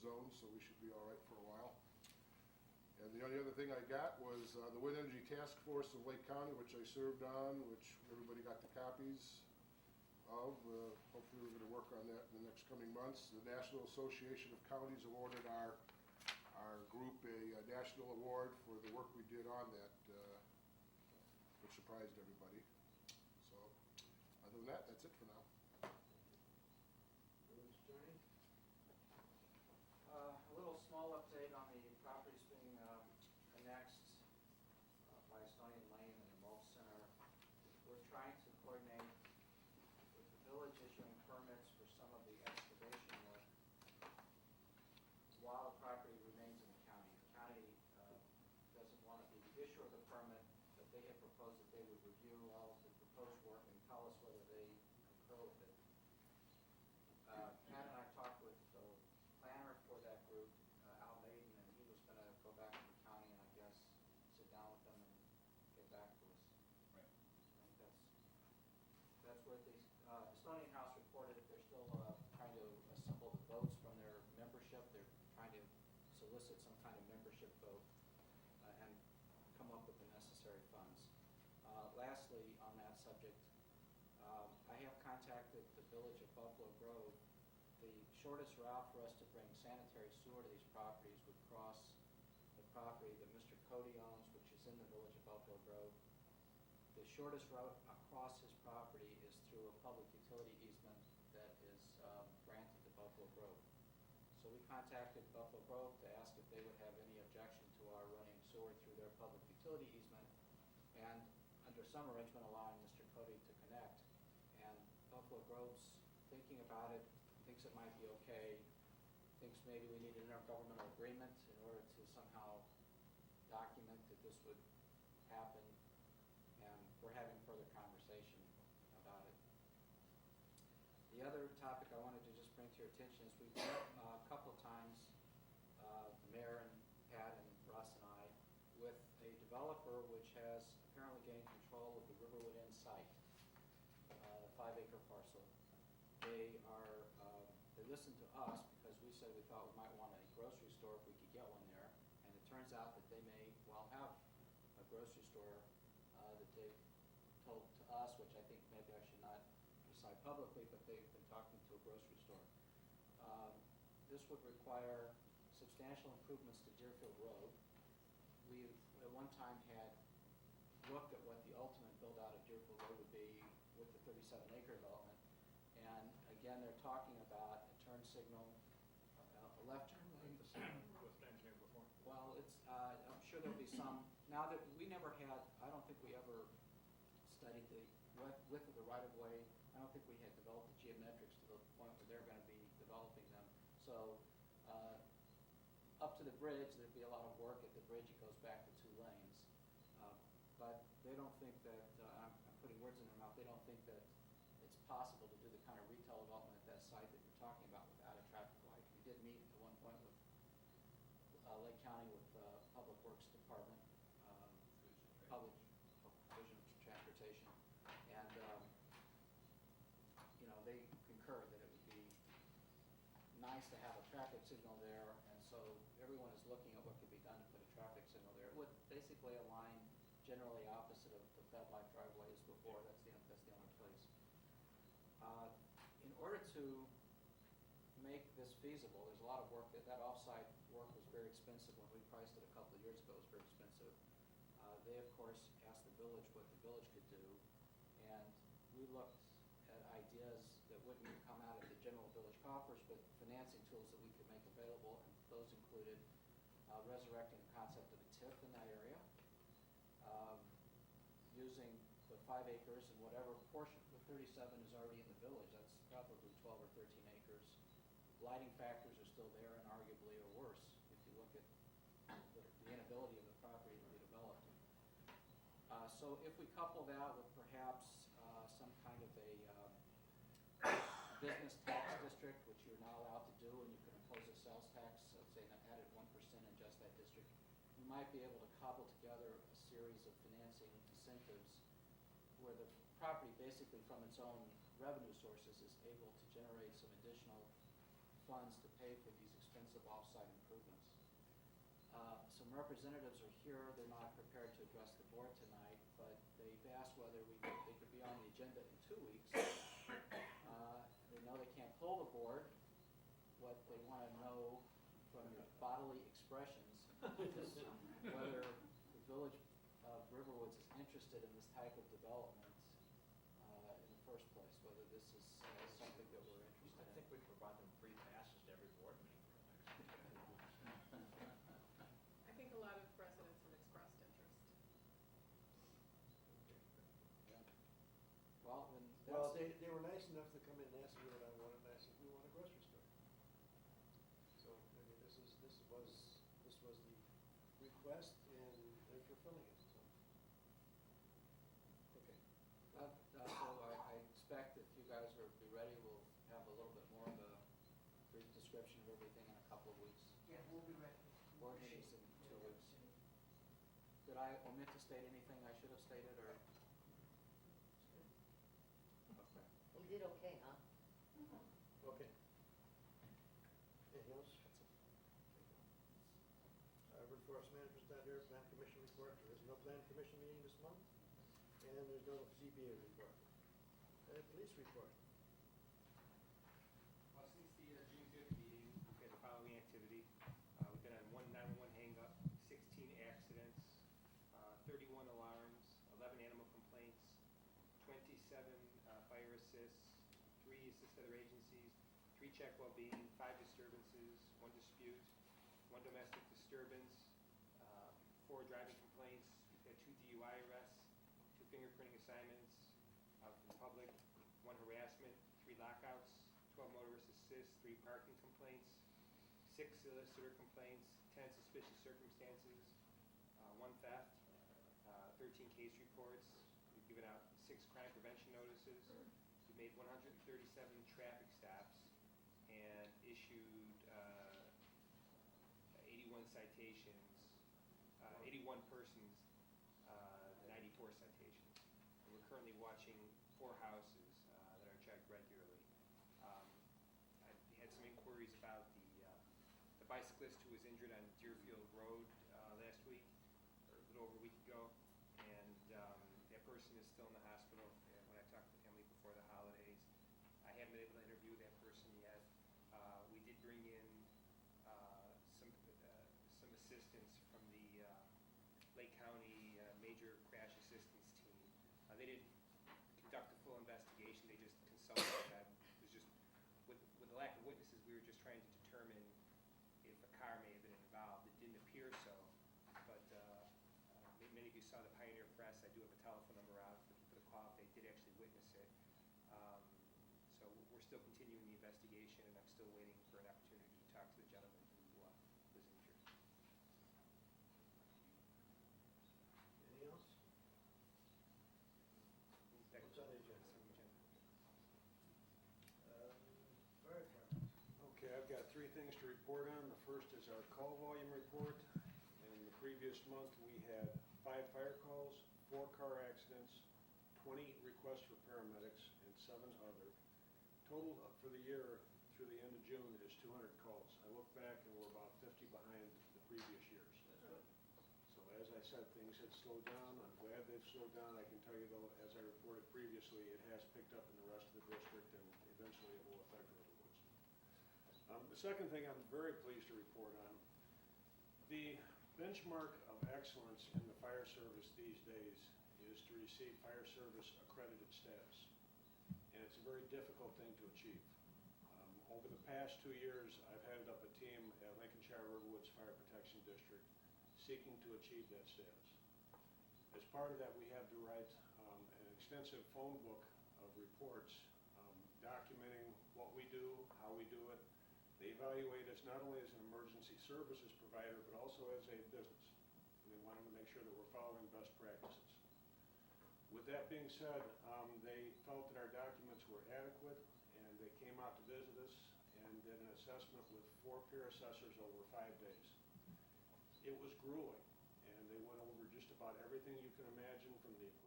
zone, so we should be all right for a while. And the only other thing I got was the Wind Energy Task Force of Lake County, which I served on, which everybody got the copies of. Hopefully we're going to work on that in the next coming months. The National Association of Counties awarded our group a national award for the work we did on that, which surprised everybody. So other than that, that's it for now. A little small update on the properties being annexed by Estonian Lane and the Mulch Center. We're trying to coordinate with the village issuing permits for some of the excavation work while the property remains in the county. The county doesn't want to be the issuer of the permit, but they have proposed that they would review all of the proposed work and tell us whether they concur with it. Pat and I talked with the planner for that group, Al Maiden, and he was going to go back to the county and I guess sit down with them and get back to us. Right. I think that's where the Estonian House reported that they're still trying to assemble the votes from their membership. They're trying to solicit some kind of membership vote and come up with the necessary funds. Lastly, on that subject, I have contacted the village of Buffalo Grove. The shortest route for us to bring sanitary sewer to these properties would cross the property that Mr. Cody owns, which is in the village of Buffalo Grove. The shortest route across his property is through a public utility easement that is granted to Buffalo Grove. So we contacted Buffalo Grove to ask if they would have any objection to our running sewer through their public utility easement, and under some arrangement allowing Mr. Cody to connect. And Buffalo Grove's thinking about it, thinks it might be okay, thinks maybe we need an intergovernmental agreement in order to somehow document that this would happen, and we're having further conversation about it. The other topic I wanted to just bring to your attention is we've met a couple of times, the mayor and Pat and Russ and I, with a developer which has apparently gained control of the Riverwood Inn site, the 5-acre parcel. They listened to us because we said we thought we might want a grocery store if we could get one there, and it turns out that they may well have a grocery store that they told to us, which I think maybe I should not decide publicly, but they've been talking to a grocery store. This would require substantial improvements to Deerfield Road. We at one time had looked at what the ultimate build-out of Deerfield Road would be with the 37-acre development. And again, they're talking about a turn signal, a left turn lane. With an engineer before? Well, I'm sure there'll be some. Now that we never had, I don't think we ever studied the width of the right-of-way. I don't think we had developed the geometrics to the point where they're going to be developing them. So up to the bridge, there'd be a lot of work. At the bridge, it goes back to 2 lanes. But they don't think that, I'm putting words in their mouth, they don't think that it's possible to do the kind of retail development at that site that you're talking about without a traffic light. We did meet at one point with Lake County, with Public Works Department, Public Division of Transportation, and they concurred that it would be nice to have a traffic signal there, and so everyone is looking at what could be done to put a traffic signal there. It would basically align generally opposite of the FedLife driveway as before. That's the only place. In order to make this feasible, there's a lot of work. That off-site work was very expensive. When we priced it a couple of years ago, it was very expensive. They, of course, asked the village what the village could do, and we looked at ideas that wouldn't come out of the general village coffers, but financing tools that we could make available, and those included resurrecting the concept of a TIF in that area, using the 5 acres and whatever portion, the 37 is already in the village, that's probably 12 or 13 acres. Lighting factors are still there and arguably are worse if you look at the inability of the property to be developed. So if we couple that with perhaps some kind of a business tax district, which you're not allowed to do, and you can impose a sales tax, let's say an added 1% in just that district, we might be able to cobble together a series of financing incentives where the property basically from its own revenue sources is able to generate some additional funds to pay for these expensive off-site improvements. Some representatives are here, they're not prepared to address the board tonight, but they've asked whether they could be on the agenda in 2 weeks. They know they can't pull the board. What they want to know from your bodily expressions is whether the village of Riverwoods is interested in this type of development in the first place, whether this is something that we're interested I in. think we provide them free passes to every board meeting for the next. I think a lot of residents have expressed interest. Yeah. Well, then Well, that's, they were nice enough to come in and ask me what I wanted, and I said, we want a grocery store. So, I mean, this was the request, and they're fulfilling it, so. Okay. so I expect if you guys are be ready, we'll have a little bit more of a brief description of everything in a couple of weeks. Yeah, we'll be ready. Board meetings in 2 weeks. Did I omit to state anything I should have stated, or? Okay. You did okay, huh? Okay. Anything else? Urban Forest Management's not here, Plan Commission report, there is no Plan Commission meeting this month, and there's no CBA report. Police report. Well, since the June 5th meeting, we've had the following activity. We've been on one 911 hang-up, 16 accidents, 31 alarms, 11 animal complaints, 27 fire assists, 3 assist other agencies, 3 check well-being, 5 disturbances, 1 dispute, 1 domestic disturbance, 4 driving complaints. We've had 2 DUI arrests, 2 fingerprinting assignments out in public, 1 harassment, 3 lockouts, 12 motorist assists, 3 parking complaints, 6 solicitor complaints, 10 suspicious circumstances, 1 theft, 13 case reports. We've given out 6 crime prevention notices. We've made 137 traffic stops and issued 81 citations, 81 persons, 94 citations. And we're currently watching 4 houses that are checked regularly. I had some inquiries about the bicyclist who was injured on Deerfield Road last week, or a little over a week ago, and that person is still in the hospital. And when I talked to the family before the holidays, I haven't been able to interview that person yet. We did bring in some assistance from the Lake County Major Crash Assistance Team. They didn't conduct a full investigation, they just consulted them. It was just, with the lack of witnesses, we were just trying to determine if a car may have been involved. It didn't appear so, but many of you saw the Pioneer Press. I do have a telephone number out for the call if they did actually witness it. So we're still continuing the investigation, and I'm still waiting for an opportunity to talk to the gentleman who was injured. Anything else? What's on the agenda? Fire department. Okay, I've got 3 things to report on. The first is our call volume report. In the previous month, we had 5 fire calls, 4 car accidents, 20 requests for paramedics, and 7 other. Total for the year through the end of June is 200 calls. I look back and we're about 50 behind the previous years. So as I said, things had slowed down. I'm glad they've slowed down. I can tell you though, as I reported previously, it has picked up in the rest of the district, and eventually it will affect Riverwoods. The second thing I'm very pleased to report on, the benchmark of excellence in the fire service these days is to receive fire service accredited status. And it's a very difficult thing to achieve. Over the past 2 years, I've headed up a team at Lincolnshire Riverwoods Fire Protection District seeking to achieve that status. As part of that, we have to write an extensive phone book of reports documenting what we do, how we do it. They evaluate us not only as an emergency services provider, but also as a business. And they wanted to make sure that we're following best practices. With that being said, they felt that our documents were adequate, and they came out to visit us and did an assessment with 4 peer assessors over 5 days. It was grueling, and they went over just about everything you can imagine, from the